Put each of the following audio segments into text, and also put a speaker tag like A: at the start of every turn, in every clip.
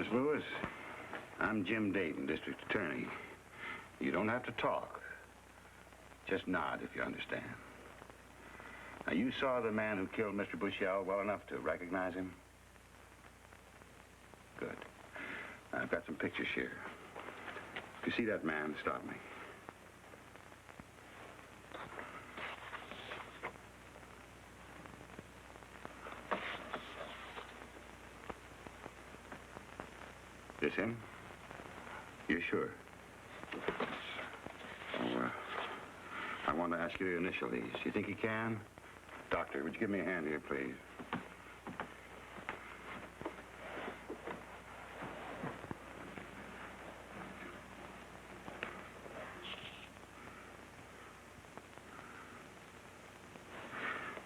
A: Miss Lewis, I'm Jim Dayton, district attorney. You don't have to talk. Just nod if you understand. Now, you saw the man who killed Mr. Bushell well enough to recognize him? Good. Now, I've got some pictures here. If you see that man, stop me. This him? You're sure? Oh, I want to ask you to initial these. You think you can? Doctor, would you give me a hand here, please?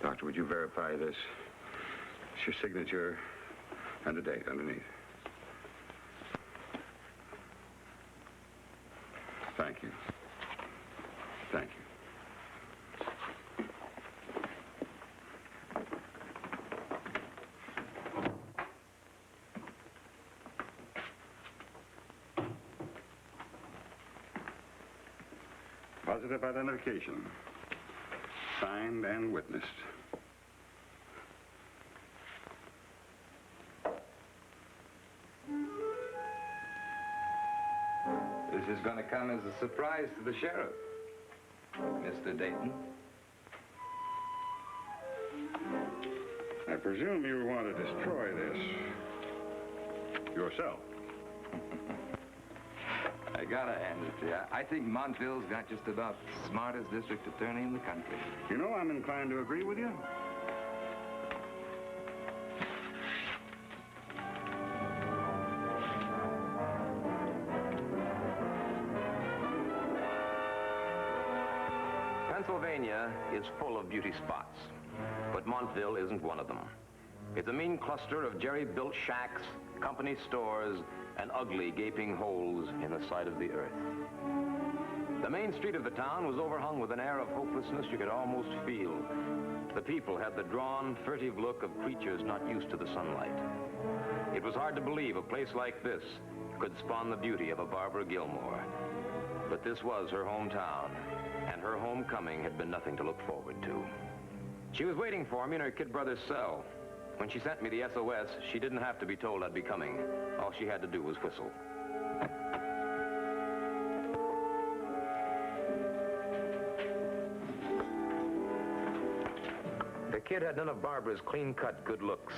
A: Doctor, would you verify this? It's your signature and the date underneath. Thank you. Thank you. Positive identification. Signed and witnessed.
B: This is going to come as a surprise to the sheriff, Mr. Dayton.
A: I presume you want to destroy this yourself.
B: I gotta hand it to you. I think Montville's got just about the smartest district attorney in the country.
A: You know, I'm inclined to agree with you.
C: Pennsylvania is full of beauty spots, but Montville isn't one of them. It's a mean cluster of jerry-built shacks, company stores, and ugly gaping holes in the side of the earth. The main street of the town was overhung with an air of hopelessness you could almost feel. The people had the drawn, furtive look of creatures not used to the sunlight. It was hard to believe a place like this could spawn the beauty of a Barbara Gilmore. But this was her hometown, and her homecoming had been nothing to look forward to. She was waiting for me in her kid brother's cell. When she sent me the SOS, she didn't have to be told I'd be coming. All she had to do was whistle. The kid had none of Barbara's clean-cut good looks.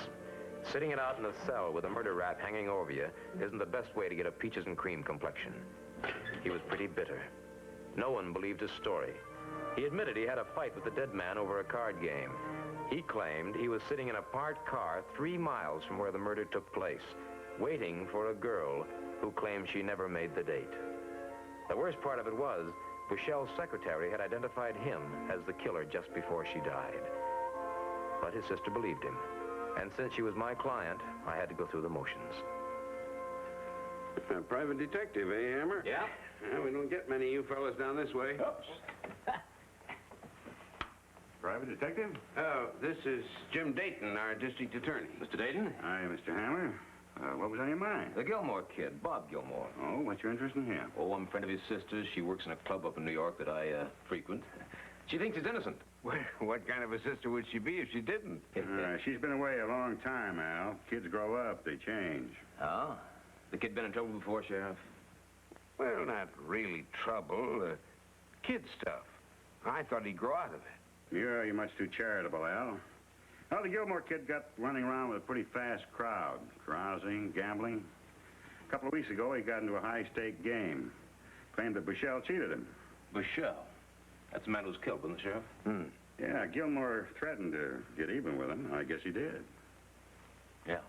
C: Sitting it out in a cell with a murder rap hanging over you isn't the best way to get a peaches and cream complexion. He was pretty bitter. No one believed his story. He admitted he had a fight with the dead man over a card game. He claimed he was sitting in a parked car 3 miles from where the murder took place, waiting for a girl who claimed she never made the date. The worst part of it was, Bushell's secretary had identified him as the killer just before she died. But his sister believed him. And since she was my client, I had to go through the motions.
D: A private detective, eh, Hammer?
C: Yeah?
D: Well, we don't get many of you fellas down this way.
C: Oops.
A: Private detective?
D: Oh, this is Jim Dayton, our district attorney.
C: Mr. Dayton?
A: Hi, Mr. Hammer. What was on your mind?
C: The Gilmore kid, Bob Gilmore.
A: Oh, what's your interest in him?
C: Oh, I'm a friend of his sister's. She works in a club up in New York that I frequent. She thinks he's innocent.
D: Well, what kind of a sister would she be if she didn't?
A: She's been away a long time, Al. Kids grow up, they change.
C: Oh? The kid been in trouble before, Sheriff?
D: Well, not really trouble. Kid stuff. I thought he'd grow out of it.
A: You're much too charitable, Al. Well, the Gilmore kid got running around with a pretty fast crowd. Carousing, gambling. A couple of weeks ago, he got into a high-stake game. Claimed that Bushell cheated him.
C: Bushell? That's the man who was killed, wasn't it, Sheriff?
A: Yeah, Gilmore threatened to get even with him. I guess he did.
C: Yeah.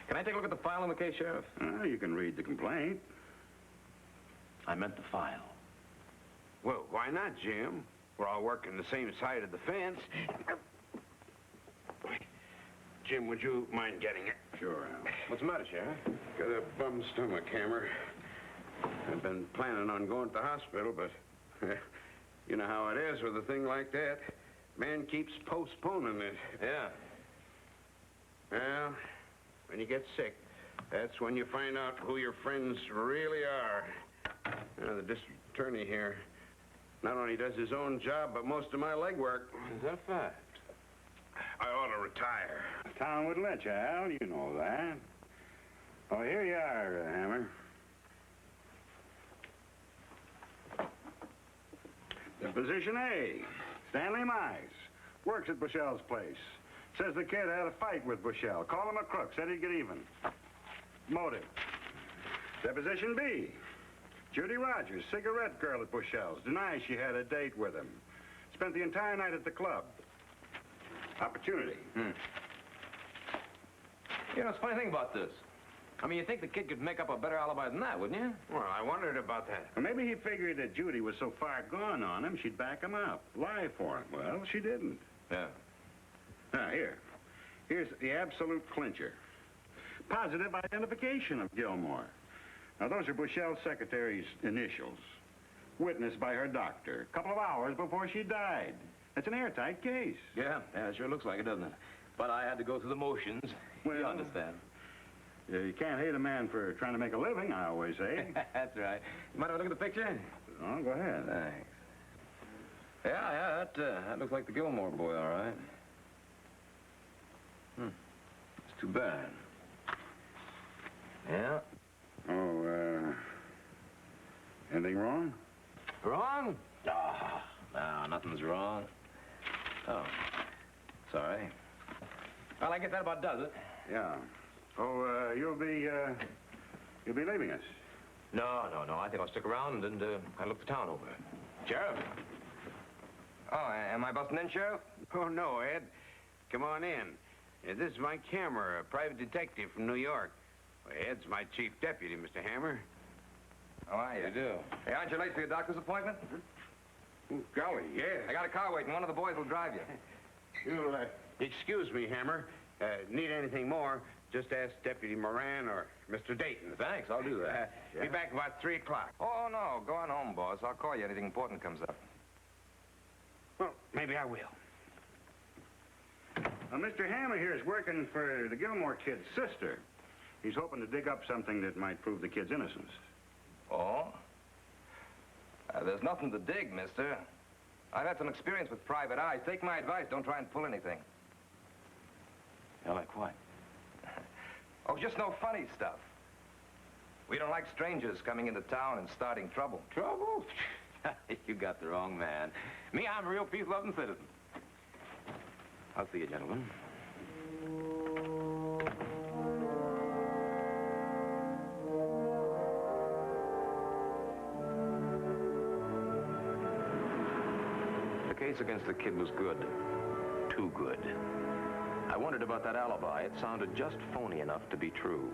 C: Can I take a look at the file on the case, Sheriff?
A: You can read the complaint.
C: I meant the file.
D: Well, why not, Jim? We're all working the same side of the fence. Jim, would you mind getting it?
A: Sure, Al.
C: What's the matter, Sheriff?
D: Got a bum stomach, Hammer. I've been planning on going to the hospital, but you know how it is with a thing like that. Man keeps postponing it.
C: Yeah.
D: Well, when you get sick, That's when you find out who your friends really are. The district attorney here not only does his own job, but most of my legwork.
B: Is that a fact?
D: I ought to retire.
A: The town wouldn't let you, Al. You know that. Oh, here you are, Hammer. Position A, Stanley Mize. Works at Bushell's place. Says the kid had a fight with Bushell. Called him a crook. Said he'd get even. Motive. Deposition B. Judy Rogers, cigarette girl at Bushell's. Denies she had a date with him. Spent the entire night at the club. Opportunity.
B: You know, it's a funny thing about this. I mean, you'd think the kid could make up a better alibi than that, wouldn't you?
D: Well, I wondered about that.
A: Well, maybe he figured that Judy was so far gone on him, she'd back him up. Lie for him. Well, she didn't.
B: Yeah.
A: Now, here's the absolute clincher. Positive identification of Gilmore. Now, those are Bushell's secretary's initials. Witnessed by her doctor a couple of hours before she died. It's an airtight case.
B: Yeah, it sure looks like it, doesn't it? But I had to go through the motions.
A: Well,
B: you understand.
A: You can't hate a man for trying to make a living, I always say.
B: That's right. You mind if I look at the picture?
A: Oh, go ahead.
B: Thanks. Yeah, that looks like the Gilmore boy, all right. It's too bad. Yeah.
A: Oh, anything wrong?
B: Wrong? No, nothing's wrong. Oh, sorry. Well, I guess that about does it.
A: Yeah. Oh, you'll be leaving us.
B: No. I think I'll stick around and I'll look the town over. Sheriff? Oh, am I busting in, Sheriff?
D: Oh, no, Ed. Come on in. This is my camera, a private detective from New York. Well, Ed's my chief deputy, Mr. Hammer.
B: How are you?
D: do.
B: Hey, aren't you late for your doctor's appointment?
D: Oh, golly, yes.
B: I got a car waiting. One of the boys will drive you.
D: You'll excuse me, Hammer. Need anything more, just ask Deputy Moran or Mr. Dayton.
B: Thanks, I'll do that.
D: Be back about 3 o'clock.
B: Oh, no. Go on home, boss. I'll call you if anything important comes up.
D: Well, maybe I will.
A: Mr. Hammer here is working for the Gilmore kid's sister. He's hoping to dig up something that might prove the kid's innocence.
B: Oh? There's nothing to dig, mister. I've had some experience with private eyes. Take my advice. Don't try and pull anything.
C: Yeah, like what?
B: Oh, just no funny stuff. We don't like strangers coming into town and starting trouble.
C: Trouble? You got the wrong man. Me, I'm a real peace-loving citizen. I'll see you, gentlemen. The case against the kid was good. Too good. I wondered about that alibi. It sounded just phony enough to be true.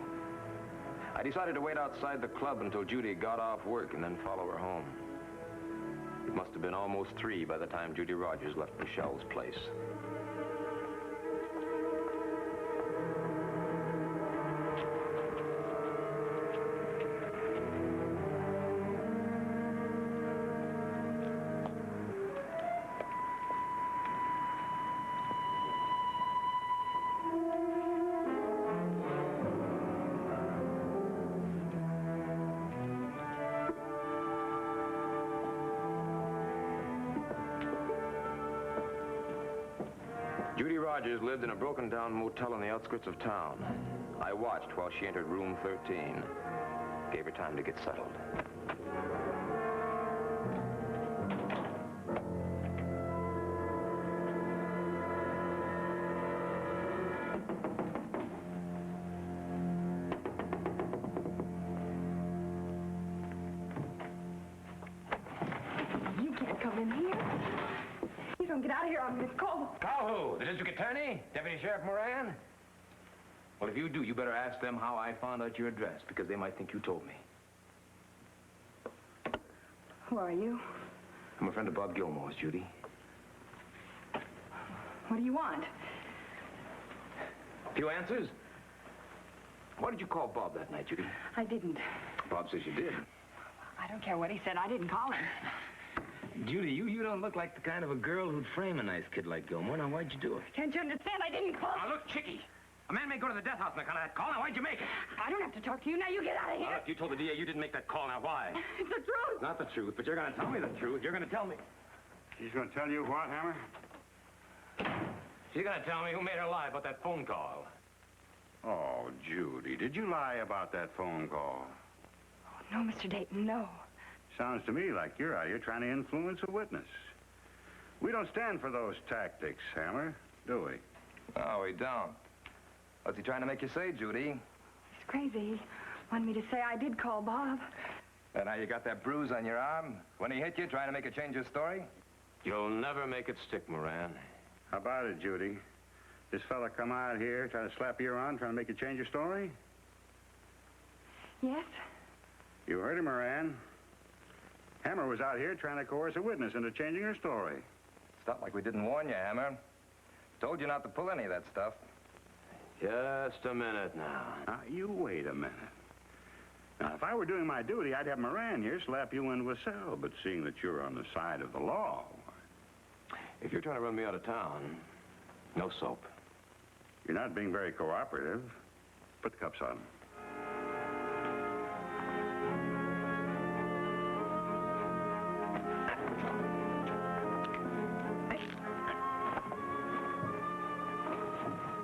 C: I decided to wait outside the club until Judy got off work and then follow her home. It must have been almost 3 by the time Judy Rogers left Michelle's place. Judy Rogers lived in a broken-down motel on the outskirts of town. I watched while she entered room 13. Gave her time to get settled.
E: You can't come in here. You don't get out of here, I'm going to call.
B: Call who? The district attorney? Deputy Sheriff Moran? Well, if you do, you better ask them how I found out your address, because they might think you told me.
E: Who are you?
B: I'm a friend of Bob Gilmore's, Judy.
E: What do you want?
B: Few answers? What did you call Bob that night, Judy?
E: I didn't.
B: Bob says you did.
E: I don't care what he said. I didn't call him.
B: Judy, you don't look like the kind of a girl who'd frame a nice kid like Gilmore. Now, why'd you do it?
E: Can't you understand? I didn't call him.
B: Now, look, Chickie. A man may go to the death house on account of that call. Now, why'd you make it?
E: I don't have to talk to you. Now you get out of
B: Now,
E: here.
B: look, you told the DA you didn't make that call. Now, why?
E: It's the truth.
B: Not the truth, but you're going to tell me the truth. You're going to tell me.
A: She's going to tell you what, Hammer?
B: She's going to tell me who made her lie about that phone call.
A: Oh, Judy, did you lie about that phone call?
E: No, Mr. Dayton, no.
A: Sounds to me like you're out here trying to influence a witness. We don't stand for those tactics, Hammer, do we?
F: No, we don't. What's he trying to make you say, Judy?
E: He's crazy. He wanted me to say I did call Bob.
F: And now you got that bruise on your arm? When he hit you, trying to make a change of story?
C: You'll never make it stick, Moran.
A: How about it, Judy? This fella come out here, trying to slap you around, trying to make you change your story?
E: Yes?
A: You heard him, Moran. Hammer was out here trying to coerce a witness into changing her story.
F: It's not like we didn't warn you, Hammer. Told you not to pull any of that stuff.
C: Just a minute now.
A: Now, you wait a minute. Now, if I were doing my duty, I'd have Moran here slap you into a cell. But seeing that you're on the side of the law...
C: If you're trying to run me out of town, no soap.
A: You're not being very cooperative. Put the cuffs on.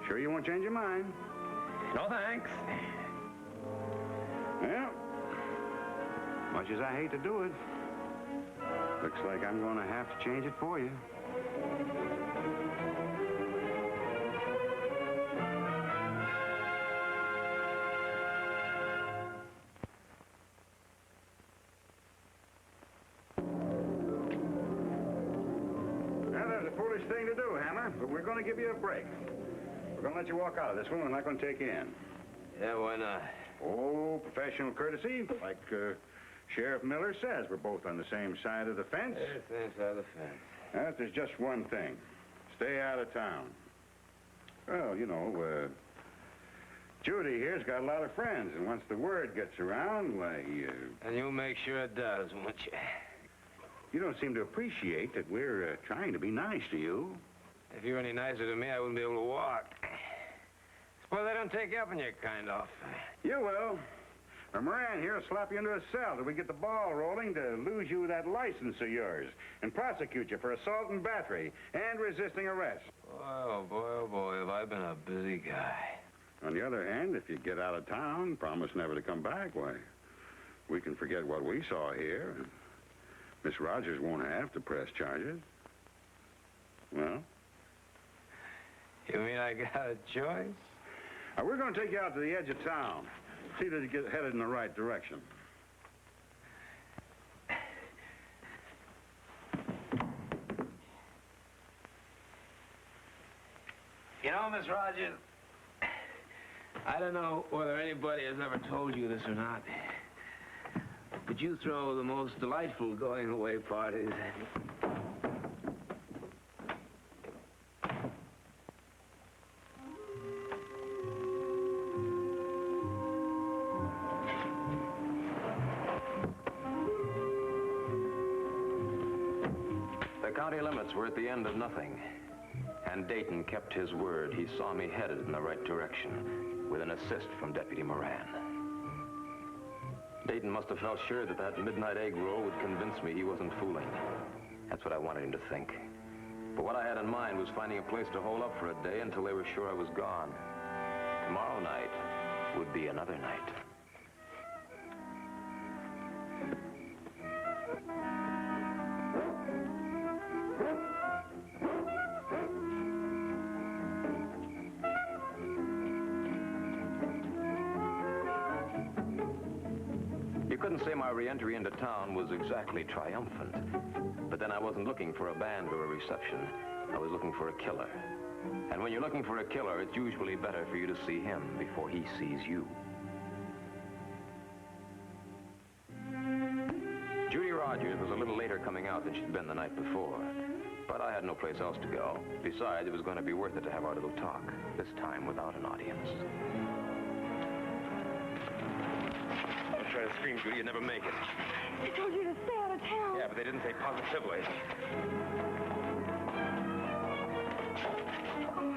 A: Sure you won't change your mind?
B: No, thanks.
A: Well, much as I hate to do it, looks like I'm going to have to change it for you. Well, that's a foolish thing to do, Hammer, but we're going to give you a break. We're going to let you walk out of this one. We're not going to take you in.
C: Yeah, why not?
A: Oh, professional courtesy, like Sheriff Miller says. We're both on the same side of the fence.
C: Same side of the fence.
A: There's just one thing. Stay out of town. Well, you know, Judy here's got a lot of friends, and once the word gets around, why,
C: And you'll make sure it does, won't you?
A: you don't seem to appreciate that we're trying to be nice to you.
C: If you were any nicer to me, I wouldn't be able to walk. Suppose I don't take you up on your kind off.
A: You will. Or Moran here will slap you into a cell till we get the ball rolling to lose you that license of yours and prosecute you for assault and battery and resisting arrest.
C: Oh, boy, have I been a busy guy.
A: On the other hand, if you get out of town, promise never to come back, why, we can forget what we saw here. Miss Rogers won't have to press charges. Well?
C: You mean I got a choice?
A: We're going to take you out to the edge of town. See that you get headed in the right direction.
C: You know, Miss Rogers, I don't know whether anybody has ever told you this or not, but you throw the most delightful going-away parties. The county limits were at the end of nothing. And Dayton kept his word. He saw me headed in the right direction with an assist from Deputy Moran. Dayton must have felt sure that that midnight egg roll would convince me he wasn't fooling. That's what I wanted him to think. But what I had in mind was finding a place to hole up for a day until they were sure I was gone. Tomorrow night would be another night. You couldn't say my re-entry into town was exactly triumphant. But then I wasn't looking for a band or a reception. I was looking for a killer. And when you're looking for a killer, it's usually better for you to see him before he sees you. Judy Rogers was a little later coming out than she'd been the night before. But I had no place else to go. Besides, it was going to be worth it to have our little talk, this time without an audience.
B: Don't try to scream, Judy. You'd never make it.
E: I told you to stay out of town.
B: Yeah, but they didn't say positively.
E: Oh,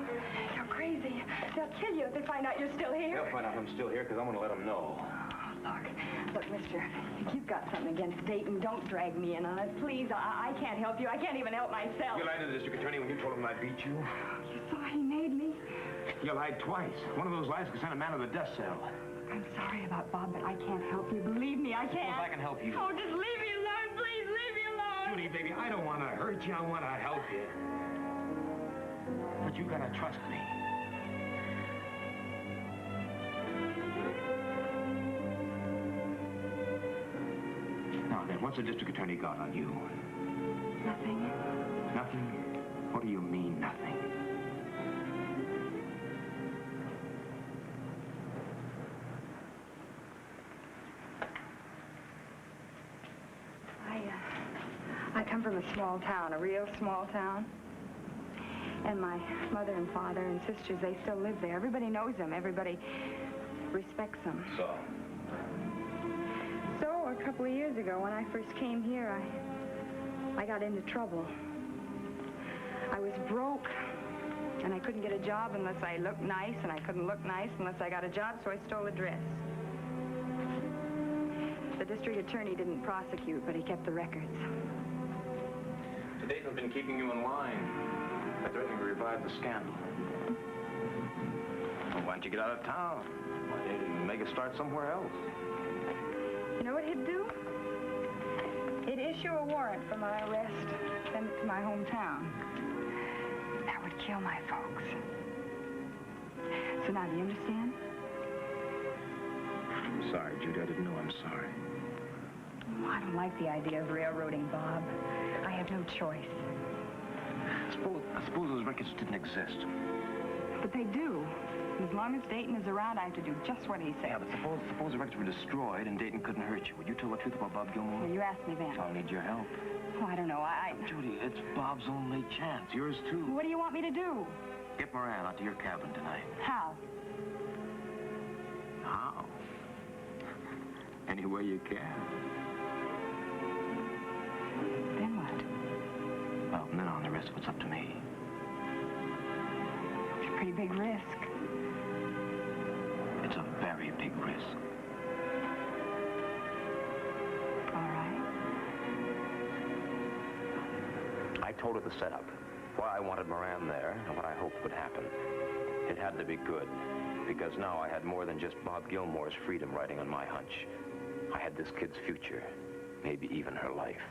E: you're crazy. They'll kill you if they find out you're still here.
B: They'll find out I'm still here because I'm going to let them know.
E: Look, mister, if you've got something against Dayton, don't drag me in on it. Please, I can't help you. I can't even help myself.
B: You lied to the district attorney when you told him I beat you.
E: You saw he made me.
B: You lied twice. One of those lies could send a man to the death cell.
E: I'm sorry about Bob, but I can't help you. Believe me, I can't.
B: Suppose I can help you.
E: Oh, just leave me alone, please. Leave me alone.
B: Judy, baby, I don't want to hurt you. I want to help you. But you got to trust me. Now then, what's the district attorney got on you?
E: Nothing.
B: Nothing? What do you mean, nothing?
E: I come from a small town, a real small town. And my mother and father and sisters, they still live there. Everybody knows them. Everybody respects them.
B: So?
E: So, a couple of years ago, when I first came here, I got into trouble. I was broke, and I couldn't get a job unless I looked nice, and I couldn't look nice unless I got a job, so I stole a dress. The district attorney didn't prosecute, but he kept the records.
B: So Dayton's been keeping you in line by threatening to revive the scandal. Well, why don't you get out of town? Why don't you make a start somewhere else?
E: You know what he'd do? He'd issue a warrant for my arrest, send it to my hometown. That would kill my folks. So now, do you understand?
B: I'm sorry, Judy. I didn't know. I'm sorry.
E: Oh, I don't like the idea of railroading, Bob. I have no choice.
B: I suppose those records didn't exist.
E: But they do. As long as Dayton is around, I have to do just what he says.
B: Yeah, but suppose the records were destroyed and Dayton couldn't hurt you. Would you tell the truth about Bob Gilmore?
E: Well, you asked me then.
B: I'll need your help.
E: Oh, I don't know.
B: Judy, it's Bob's only chance. Yours, too.
E: What do you want me to do?
B: Get Moran out to your cabin tonight.
E: How?
B: How? Any way you can.
E: Then what?
B: Well, from then on, the rest of it's up to me.
E: It's a pretty big risk.
B: It's a very big risk.
E: All right.
C: I told her the setup, why I wanted Moran there, and what I hoped would happen. It had to be good, because now I had more than just Bob Gilmore's freedom riding on my hunch. I had this kid's future, maybe even her life.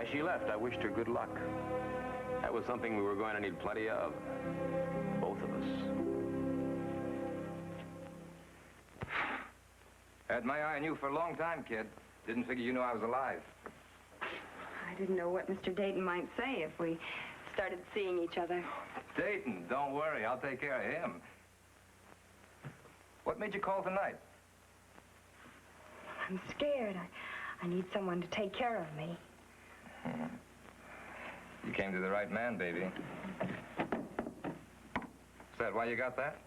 C: As she left, I wished her good luck. That was something we were going to need plenty of. Both of us.
F: Had my eye on you for a long time, kid. Didn't figure you knew I was alive.
E: I didn't know what Mr. Dayton might say if we started seeing each other.
F: Dayton, don't worry. I'll take care of him. What made you call tonight?
E: I'm scared. I need someone to take care of me.
F: You came to the right man, baby. Is that why you got that?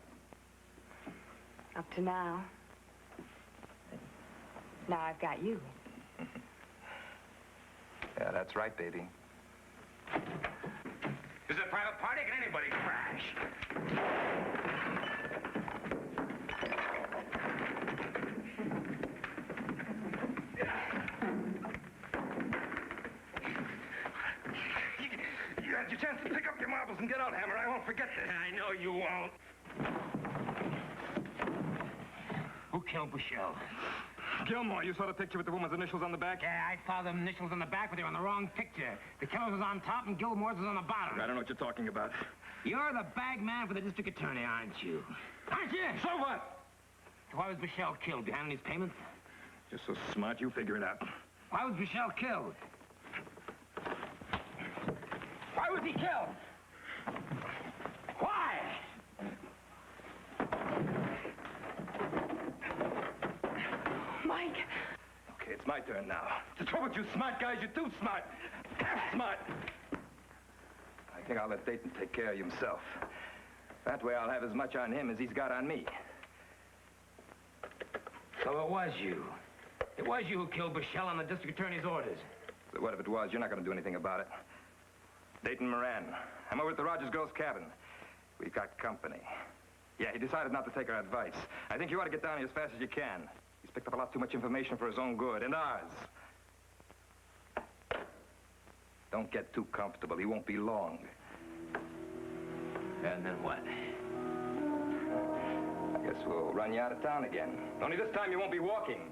E: Up to now. Now I've got you.
F: Yeah, that's right, baby.
B: This is a private party. Can anybody crash?
F: You had your chance to pick up your marbles and get out, Hammer. I won't forget this.
B: I know you won't. Who killed Bushell?
F: Gilmore, you saw the picture with the woman's initials on the back?
B: Yeah, I saw them initials on the back, but they were on the wrong picture. The killer's was on top and Gilmore's was on the bottom.
F: I don't know what you're talking about.
B: You're the bag man for the district attorney, aren't you? Aren't you?
F: So what?
B: Why was Bushell killed? Behind these payments?
F: You're so smart, you figure it out.
B: Why was Bushell killed? Why was he killed? Why?
E: Mike!
F: Okay, it's my turn now. The trouble with you smart guys, you're too smart. Half smart. I think I'll let Dayton take care of you himself. That way I'll have as much on him as he's got on me.
B: So it was you. It was you who killed Bushell on the district attorney's orders.
F: So what if it was? You're not going to do anything about it. Dayton Moran. I'm over at the Rogers girl's cabin. We've got company. Yeah, he decided not to take our advice. I think you ought to get down here as fast as you can. He's picked up a lot too much information for his own good, and ours. Don't get too comfortable. He won't be long.
B: And then what?
F: I guess we'll run you out of town again. Only this time you won't be walking.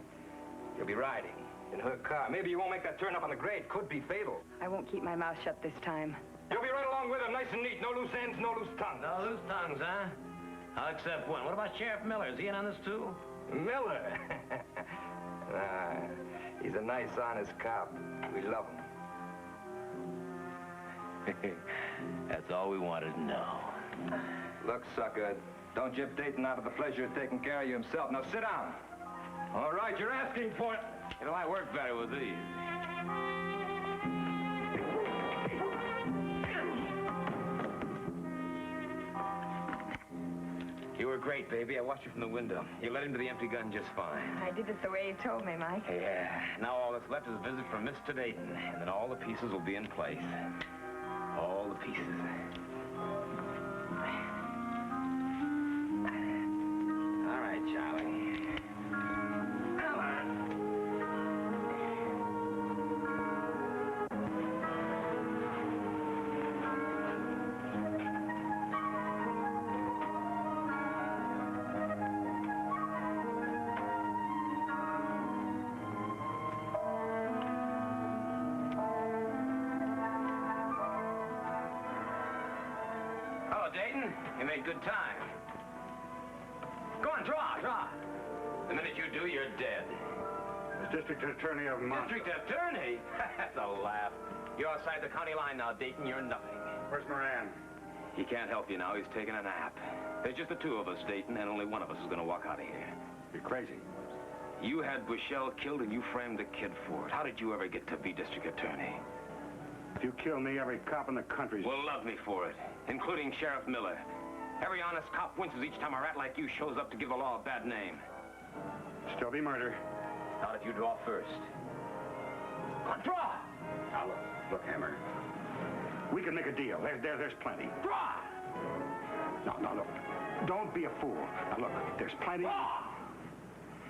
F: You'll be riding in her car. Maybe you won't make that turn up on the grade. Could be fatal.
E: I won't keep my mouth shut this time.
F: You'll be right along with him, nice and neat. No loose ends, no loose tongues.
B: No loose tongues, huh? I'll accept one. What about Sheriff Miller? Is he in on this, too?
F: Miller? He's a nice, honest cop. We love him.
B: That's all we wanted to know.
F: Look, sucker, don't give Dayton out of the pleasure of taking care of you himself. Now, sit down. All right, you're asking for it.
B: You know, I work better with these. You were great, baby. I watched you from the window. You led him to the empty gun just fine.
E: I did it the way you told me, Mike.
B: Yeah. Now all that's left is a visit from Mr. Dayton, and then all the pieces will be in place. All the pieces. All right, Charlie. Come on. Hello, Dayton. You made good time. Go on, draw. The minute you do, you're dead.
A: The district attorney of Monmouth.
B: District attorney? That's a laugh. You're outside the county line now, Dayton. You're nothing.
A: Where's Moran?
C: He can't help you now. He's taking a nap. There's just the two of us, Dayton, and only one of us is going to walk out of here.
A: You're crazy.
C: You had Bushell killed and you framed the kid for it. How did you ever get to be district attorney?
A: If you kill me, every cop in the country's...
C: Will love me for it, including Sheriff Miller. Every honest cop winces each time a rat like you shows up to give the law a bad name.
A: Still be murder.
B: Not if you draw first. Come on, draw!
A: Now, look, Hammer. We can make a deal. There's plenty.
B: Draw!
A: No, look. Don't be a fool. Now, look, there's plenty...
B: Draw!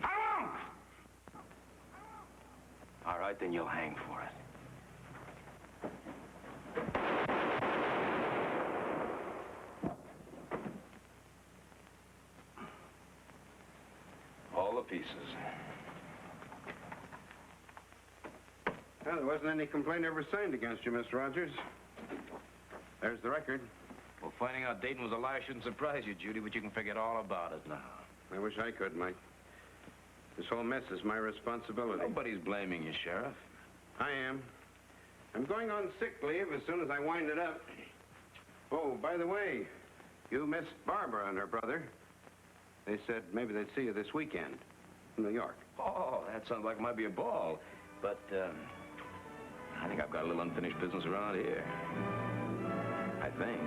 A: I won't!
C: All right, then you'll hang for it. All the pieces.
D: Well, there wasn't any complaint ever signed against you, Miss Rogers. There's the record.
B: Well, finding out Dayton was a liar shouldn't surprise you, Judy, but you can forget all about it now.
D: I wish I could, Mike. This whole mess is my responsibility.
B: Nobody's blaming you, Sheriff.
D: I am. I'm going on sick leave as soon as I wind it up. Oh, by the way, you missed Barbara and her brother. They said maybe they'd see you this weekend in New York.
B: Oh, that sounds like it might be a ball. But, I think I've got a little unfinished business around here. I think.